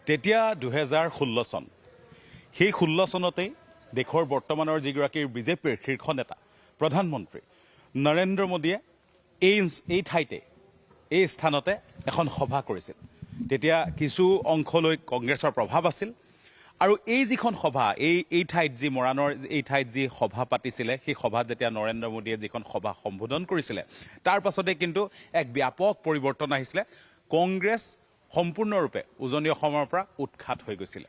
তেতিয়া 2016 চন সেই 16 চনতেই দেশৰ বৰ্তমানৰ যিগৰাকীৰ বিজেপিৰ শীৰ্ষ নেতা প্ৰধানমন্ত্ৰী নৰেন্দ্ৰ মোদীয়ে এই ঠাইতে এই স্থানতে এখন সভা কৰিছিল। তেতিয়া কিছু অংশলৈ কংগ্ৰেছৰ প্ৰভাৱ আছিল আৰু এই যিখন সভা এই ঠাইত যি মৰাণৰ এই ঠাইত যি সভা পাতিছিলে সেই সভাত যেতিয়া নৰেন্দ্ৰ মোদীয়ে যিখন সভা সম্বোধন কৰিছিলে তাৰ পাছতে কিন্তু এক ব্যাপক পৰিৱৰ্তন আহিছিলে। কংগ্ৰেছ সম্পূৰ্ণৰূপে উজনি অসমৰ পৰা উৎখাত হৈ গৈছিলে।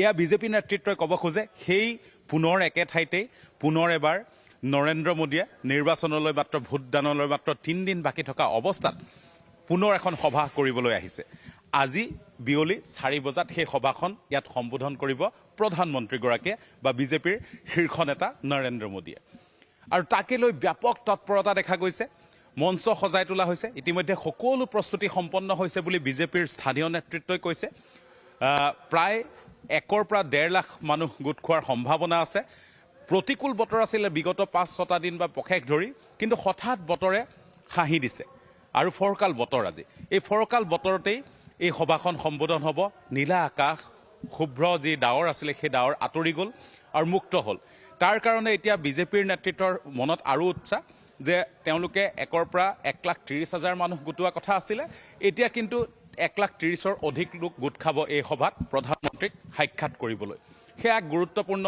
এয়া বিজেপি নেতৃত্বই ক'ব খোজে সেই পুনৰ একে ঠাইতেই পুনৰ এবাৰ নৰেন্দ্ৰ মোদীয়ে নিৰ্বাচনলৈ মাত্ৰ ভোটদানলৈ মাত্ৰ 3 দিন বাকী থকা অৱস্থাত পুনৰ এখন সভা কৰিবলৈ আহিছে। আজি বিয়লি 4 বজাত সেই সভাখন ইয়াত সম্বোধন কৰিব প্ৰধানমন্ত্ৰীগৰাকীয়ে বা বিজেপিৰ শীৰ্ষ নেতা নৰেন্দ্ৰ মোদীয়ে। আৰু তাকে লৈ ব্যাপক তৎপৰতা দেখা গৈছে। মঞ্চ সজাই তোলা হৈছে। ইতিমধ্যে সকলো প্ৰস্তুতি সম্পন্ন হৈছে বুলি বিজেপিৰ স্থানীয় নেতৃত্বই কৈছে। প্ৰায় 1 পৰা 1.5 লাখ মানুহ গোট খোৱাৰ সম্ভাৱনা আছে। প্ৰতিকূল বতৰ আছিলে বিগত 5-6টা দিন বা পষেক ধৰি, কিন্তু হঠাৎ বতৰে হাঁহি দিছে আৰু ফৰকাল বতৰ আজি। এই ফৰকাল বতৰতেই এই সভাখন সম্বোধন হ'ব। নীলা আকাশ, শুভ্ৰ যি ডাৱৰ আছিলে সেই ডাৱৰ আঁতৰি গ'ল আৰু মুক্ত হ'ল। তাৰ কাৰণে এতিয়া বিজেপিৰ নেতৃত্বৰ মনত আৰু উৎসাহ যে তেওঁলোকে 1 পৰা 1,30,000 মানুহ গোটোৱা কথা আছিলে। এতিয়া কিন্তু 1,30,000ৰ অধিক লোক গোট খাব এই সভাত প্ৰধানমন্ত্ৰীক সাক্ষাৎ কৰিবলৈ। সেয়া এক গুৰুত্বপূৰ্ণ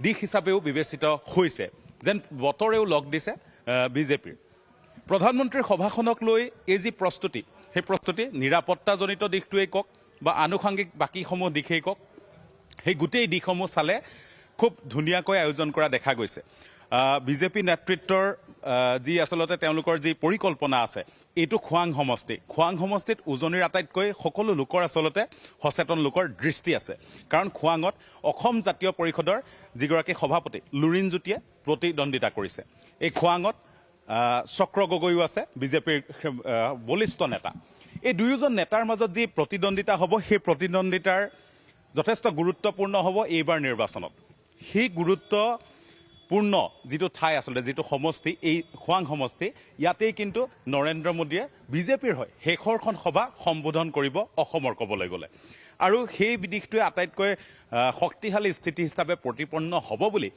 দিশ হিচাপেও বিবেচিত হৈছে, যেন বতৰেও লগ দিছে বিজেপিৰ। প্ৰধানমন্ত্ৰীৰ সভাখনক লৈ এই যি প্ৰস্তুতি, সেই প্ৰস্তুতি নিৰাপত্তাজনিত দিশটোৱেই কওক বা আনুষংগিক বাকীসমূহ দিশেই কওক, সেই গোটেই দিশসমূহ চালে খুব ধুনীয়াকৈ আয়োজন কৰা দেখা গৈছে। বিজেপি নেতৃত্বৰ যি আচলতে তেওঁলোকৰ যি পৰিকল্পনা আছে, এইটো খোৱাং সমষ্টি। খোৱাং সমষ্টিত উজনিৰ আটাইতকৈ সকলো লোকৰ আচলতে সচেতন লোকৰ দৃষ্টি আছে। কাৰণ খোৱাঙত অসম জাতীয় পৰিষদৰ যিগৰাকী সভাপতি লুৰিণজ্যোতিয়ে প্ৰতিদ্বন্দ্বিতা কৰিছে। এই খোৱাঙত চক্ৰ গগৈও আছে, বিজেপিৰ বলিষ্ঠ নেতা। এই দুয়োজন নেতাৰ মাজত যি প্ৰতিদ্বন্দ্বিতা হ'ব, সেই প্ৰতিদ্বন্দ্বিতাৰ যথেষ্ট গুৰুত্বপূৰ্ণ হ'ব এইবাৰ নিৰ্বাচনত। সেই গুৰুত্বপূৰ্ণ যিটো ঠাই আচলতে, যিটো সমষ্টি, এই খোৱাং সমষ্টি, ইয়াতেই কিন্তু নৰেন্দ্ৰ মোদীয়ে বিজেপিৰ হৈ শেষৰখন সভা সম্বোধন কৰিব অসমৰ ক'বলৈ গ'লে। আৰু সেই দিশটোৱে আটাইতকৈ শক্তিশালী স্থিতি হিচাপে প্ৰতিপন্ন হ'ব বুলি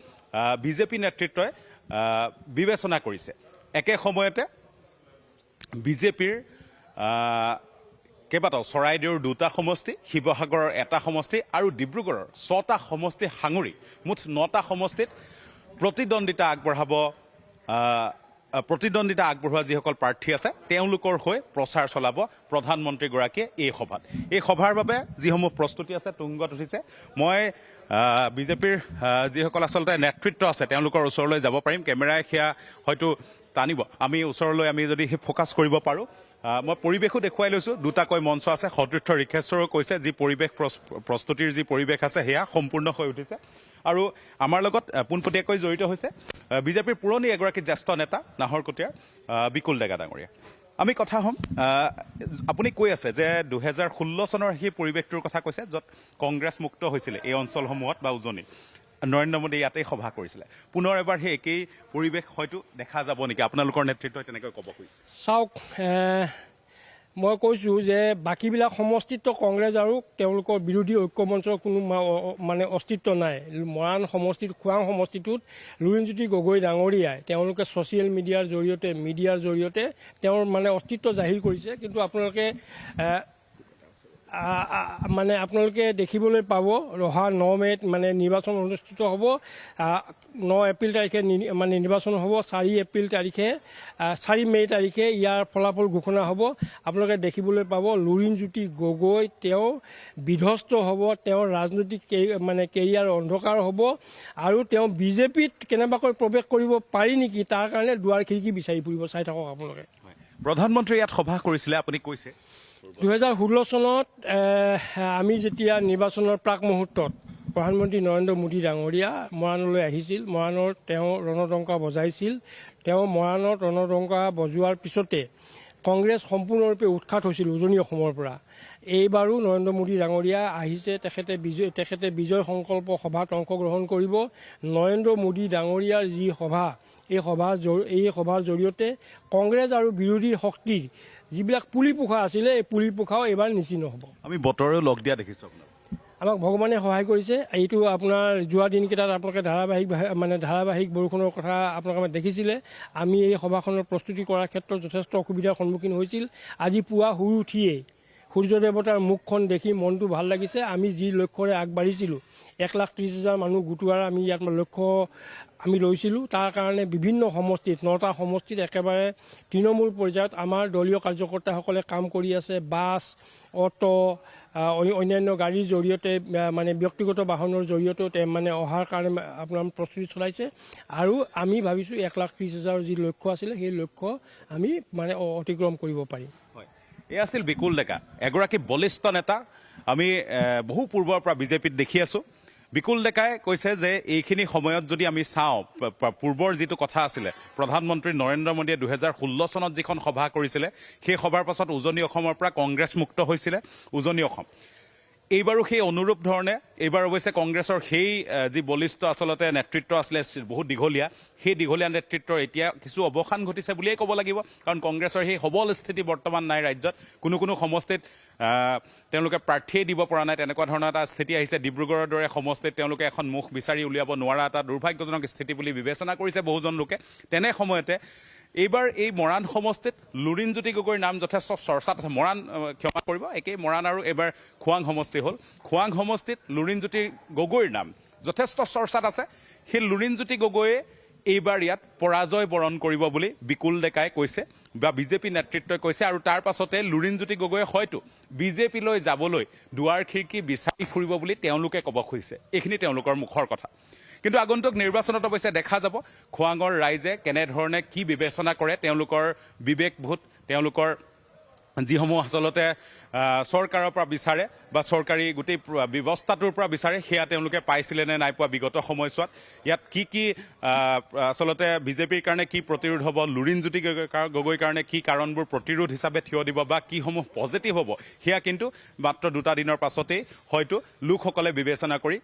বিজেপি নেতৃত্বই বিবেচনা কৰিছে। একে সময়তে বিজেপিৰ কেইবাটাও চৰাইদেউৰ 2টা সমষ্টি, শিৱসাগৰৰ 1টা সমষ্টি আৰু ডিব্ৰুগড়ৰ 6টা সমষ্টি সাঙুৰি মুঠ 9টা সমষ্টিত প্ৰতিদ্বন্দ্বিতা আগবঢ়োৱা যিসকল প্ৰাৰ্থী আছে তেওঁলোকৰ হৈ প্ৰচাৰ চলাব প্ৰধানমন্ত্ৰীগৰাকীয়ে এই সভাত। এই সভাৰ বাবে যিসমূহ প্ৰস্তুতি আছে তুংগত উঠিছে। মই বিজেপিৰ যিসকল আচলতে নেতৃত্ব আছে তেওঁলোকৰ ওচৰলৈ যাব পাৰিম। কেমেৰাই সেয়া হয়তো টানিব। আমি ওচৰলৈ আমি যদি সেই ফ'কাছ কৰিব পাৰোঁ। মই পৰিৱেশো দেখুৱাই লৈছোঁ। 2টাকৈ মঞ্চ আছে। সতীৰ্থ ঋষেশ্বৰেও কৈছে যি পৰিৱেশ প্ৰস্তুতিৰ যি পৰিৱেশ আছে সেয়া সম্পূৰ্ণ হৈ উঠিছে। আৰু আমাৰ লগত পোনপটীয়াকৈ জড়িত হৈছে বিজেপিৰ পুৰণি এগৰাকী জ্যেষ্ঠ নেতা নাহৰকটীয়াৰ বিকুল ডেকা ডাঙৰীয়া। আমি কথা হ'ম। আপুনি কৈ আছে যে 2016 চনৰ সেই পৰিৱেশটোৰ কথা কৈছে, য'ত কংগ্ৰেছ মুক্ত হৈছিলে এই অঞ্চলসমূহত বা উজনিত। নৰেন্দ্ৰ মোদী ইয়াতেই সভা কৰিছিলে। পুনৰ এবাৰ সেই একেই পৰিৱেশ হয়তো দেখা যাব নেকি? আপোনালোকৰ নেতৃত্বই তেনেকৈ ক'ব খুজিছে। চাওক, মই কৈছোঁ যে বাকীবিলাক সমষ্টিত কংগ্ৰেছ আৰু তেওঁলোকৰ বিৰোধী ঐক্যমঞ্চৰ কোনো মানে অস্তিত্ব নাই। মৰাণ সমষ্টিত, খোৱাং সমষ্টিটোত লুৰিণজ্যোতি গগৈ ডাঙৰীয়াই তেওঁলোকে ছ'চিয়েল মিডিয়াৰ জৰিয়তে তেওঁৰ মানে অস্তিত্ব জাহিৰ কৰিছে। কিন্তু আপোনালোকে দেখিবলৈ পাব অহা 9 মে'ত মানে নিৰ্বাচন অনুষ্ঠিত হ'ব। 9 এপ্ৰিল তাৰিখে মানে নিৰ্বাচন হ'ব। 4 মে' তাৰিখে ইয়াৰ ফলাফল ঘোষণা হ'ব। আপোনালোকে দেখিবলৈ পাব লুৰিণজ্যোতি গগৈ তেওঁ বিধ্বস্ত হ'ব, তেওঁৰ ৰাজনৈতিক কেৰিয়াৰ অন্ধকাৰ হ'ব আৰু তেওঁ বিজেপিত কেনেবাকৈ প্ৰৱেশ কৰিব পাৰি নেকি তাৰ কাৰণে দুৱাৰ খিৰিকী বিচাৰি ফুৰিব। চাই থাকক আপোনালোকে। প্ৰধানমন্ত্ৰী ইয়াত সভা কৰিছিলে, আপুনি কৈছে 2016 চনত আমি যেতিয়া নিৰ্বাচনৰ প্ৰাক মুহূৰ্তত প্ৰধানমন্ত্ৰী নৰেন্দ্ৰ মোদী ডাঙৰীয়া মৰাণলৈ আহিছিল। মৰাণত তেওঁ ৰণডংকা বজাইছিল। তেওঁ মৰাণত ৰণডংকা বজোৱাৰ পিছতে কংগ্ৰেছ সম্পূৰ্ণৰূপে উৎখাত হৈছিল উজনি অসমৰ পৰা। এইবাৰো নৰেন্দ্ৰ মোদী ডাঙৰীয়া আহিছে। তেখেতে বিজয় সংকল্প সভাত অংশগ্ৰহণ কৰিব। নৰেন্দ্ৰ মোদী ডাঙৰীয়াৰ যি সভা, এই সভাৰ জৰিয়তে কংগ্ৰেছ আৰু বিৰোধী শক্তিৰ যিবিলাক পুলি পোখা আছিলে এই পুলি পোখাও এইবাৰ নিশ্চিহ্ন হ'ব। আমি বতৰেও লগ দিয়া দেখিছোঁ আপোনাক। আমাক ভগৱানে সহায় কৰিছে। এইটো আপোনাৰ যোৱা দিনকেইটাত আপোনালোকে ধাৰাবাহিক বৰষুণৰ কথা আপোনালোকে দেখিছিলে। আমি এই সভাখনৰ প্ৰস্তুতি কৰাৰ ক্ষেত্ৰত যথেষ্ট অসুবিধাৰ সন্মুখীন হৈছিল। আজি পুৱা শুই উঠিয়েই সূৰ্য দেৱতাৰ মুখখন দেখি মনটো ভাল লাগিছে। আমি যি লক্ষ্যৰে আগবাঢ়িছিলোঁ 1,30,000 মানুহ গোটোৱাৰ আমি ইয়াত লক্ষ্য আমি লৈছিলোঁ। তাৰ কাৰণে বিভিন্ন সমষ্টিত 9টা সমষ্টিত একেবাৰে তৃণমূল পৰ্যায়ত আমাৰ দলীয় কাৰ্যকৰ্তাসকলে কাম কৰি আছে। বাছ, অটো, অন্যান্য গাড়ীৰ জৰিয়তে ব্যক্তিগত বাহনৰ জৰিয়তেও অহাৰ কাৰণে আপোনাৰ প্ৰস্তুতি চলাইছে। আৰু আমি ভাবিছোঁ 1,30,000 যি লক্ষ্য আছিলে সেই লক্ষ্য আমি অতিক্ৰম কৰিব পাৰিম। এই আছিল বিকুল ডেকা, এগৰাকী বলিষ্ঠ নেতা। আমি বহু পূৰ্বৰ পৰা বিজেপিত দেখি আছোঁ। বিকুল ডেকাই কৈছে যে এইখিনি সময়ত যদি আমি চাওঁ, পূৰ্বৰ যিটো কথা আছিলে, প্ৰধানমন্ত্ৰী নৰেন্দ্ৰ মোদীয়ে 2016 চনত যিখন সভা কৰিছিলে সেই সভাৰ পাছত উজনি অসমৰ পৰা কংগ্ৰেছ মুক্ত হৈছিলে উজনি অসম। এইবাৰো সেই অনুৰূপ ধৰণে এইবাৰ অৱশ্যে কংগ্ৰেছৰ সেই যি বলিষ্ঠ আচলতে নেতৃত্ব আছিলে বহুত দীঘলীয়া, সেই দীঘলীয়া নেতৃত্বৰ এতিয়া কিছু অৱসান ঘটিছে বুলিয়েই ক'ব লাগিব। কাৰণ কংগ্ৰেছৰ সেই সবল স্থিতি বৰ্তমান নাই ৰাজ্যত। কোনো সমষ্টিত তেওঁলোকে প্ৰাৰ্থীয়ে দিব পৰা নাই, তেনেকুৱা ধৰণৰ এটা স্থিতি আহিছে। ডিব্ৰুগড়ৰ দৰে সমষ্টিত তেওঁলোকে এখন মুখ বিচাৰি উলিয়াব নোৱাৰা এটা দুৰ্ভাগ্যজনক স্থিতি বুলি বিবেচনা কৰিছে বহুজন লোকে। তেনে সময়তে এইবাৰ এই মৰাণ সমষ্টিত লুৰিণজ্যোতি গগৈৰ নাম যথেষ্ট চৰ্চাত আছে। মৰাণ ক্ষমা কৰিব, একেই মৰাণ আৰু এইবাৰ খোৱাং সমষ্টি হ'ল। খোৱাং সমষ্টিত লুৰিণজ্যোতি গগৈৰ নাম যথেষ্ট চৰ্চাত আছে। সেই লুৰিণজ্যোতি গগৈয়ে এইবাৰ ইয়াত পৰাজয় বৰণ কৰিব বুলি বিকুল ডেকাই কৈছে বা বিজেপি নেতৃত্বই কৈছে। আৰু তাৰ পাছতে লুৰিণজ্যোতি গগৈয়ে হয়তো বিজেপিলৈ যাবলৈ দুৱাৰ খিৰিকী বিচাৰি ফুৰিব বুলি তেওঁলোকে ক'ব খুজিছে। এইখিনি তেওঁলোকৰ মুখৰ কথা। কিন্তু আগন্তুক নিৰ্বাচনত অৱশ্যে দেখা যাব খোৱাঙৰ ৰাইজে কেনেধৰণে কি বিবেচনা কৰে। তেওঁলোকৰ বিবেকবোধ, তেওঁলোকৰ যিসমূহ আচলতে চৰকাৰৰ পৰা বিচাৰে বা চৰকাৰী গোটেই ব্যৱস্থাটোৰ পৰা বিচাৰে, সেয়া তেওঁলোকে পাইছিলে নে নাই পোৱা বিগত সময়ছোৱাত। ইয়াত কি আচলতে বিজেপিৰ কাৰণে কি প্ৰতিৰোধ হ'ব, লুৰিণজ্যোতি গগৈৰ কাৰণে কি কাৰণবোৰ প্ৰতিৰোধ হিচাপে থিয় দিব বা কিসমূহ পজিটিভ হ'ব, সেয়া কিন্তু মাত্ৰ 2টা দিনৰ পাছতেই হয়তো লোকসকলে বিবেচনা কৰি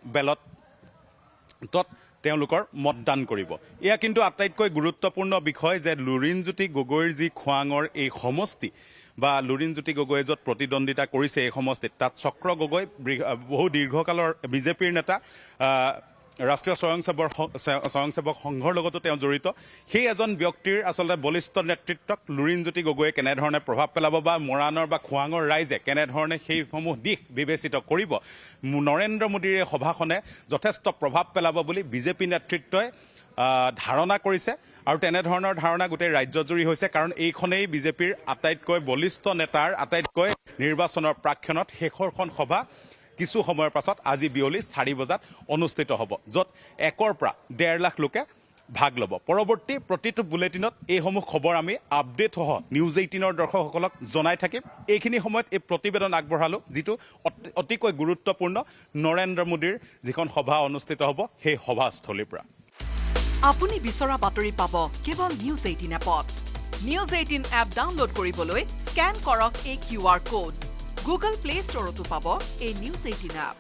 তেওঁলোকৰ মতদান কৰিব। এয়া কিন্তু আটাইতকৈ গুৰুত্বপূৰ্ণ বিষয় যে লুৰিণজ্যোতি গগৈৰ যি খোৱাঙৰ এই সমষ্টি বা লুৰিণজ্যোতি গগৈয়ে য'ত প্ৰতিদ্বন্দ্বিতা কৰিছে এই সমষ্টিত, তাত চক্ৰ গগৈ বহু দীৰ্ঘকালৰ বিজেপিৰ নেতা, ৰাষ্ট্ৰীয় স্বয়ংসেৱক সংঘৰ লগতো তেওঁ জড়িত। সেই এজন ব্যক্তিৰ আচলতে বলিষ্ঠ নেতৃত্বক লুৰিণজ্যোতি গগৈয়ে কেনেধৰণে প্ৰভাৱ পেলাব বা মৰাণৰ বা খোৱাঙৰ ৰাইজে কেনেধৰণে সেইসমূহ দিশ বিবেচিত কৰিব, নৰেন্দ্ৰ মোদীৰ এই সভাখনে যথেষ্ট প্ৰভাৱ পেলাব বুলি বিজেপি নেতৃত্বই ধাৰণা কৰিছে। আৰু তেনেধৰণৰ ধাৰণা গোটেই ৰাজ্যজুৰি হৈছে। কাৰণ এইখনেই বিজেপিৰ আটাইতকৈ বলিষ্ঠ নেতাৰ আটাইতকৈ নিৰ্বাচনৰ প্ৰাক্ষণত শেষৰখন সভা কিছু সময়ৰ পাছত আজি বিয়লি 4 বজাত অনুষ্ঠিত হ'ব, য'ত 1 পৰা 1.5 লাখ লোকে ভাগ ল'ব। পৰৱৰ্তী প্ৰতিটো বুলেটিনত এইসমূহ খবৰ আমি আপডেট সহ নিউজ 18ৰ দৰ্শকসকলক জনাই থাকিম। এইখিনি সময়ত এই প্ৰতিবেদন আগবঢ়ালোঁ, যিটো অতিকৈ গুৰুত্বপূৰ্ণ নৰেন্দ্ৰ মোদীৰ যিখন সভা অনুষ্ঠিত হ'ব সেই সভাস্থলীৰ পৰা। আপুনি বিচৰা বাতৰি পাব কেৱল নিউজ 18 এপত। নিউজ 18 এপ ডাউনলোড কৰিবলৈ স্কেন কৰক এই QR কোড। গুগল প্লে ষ্টৰতো পাব এই নিউজ 18 এপ।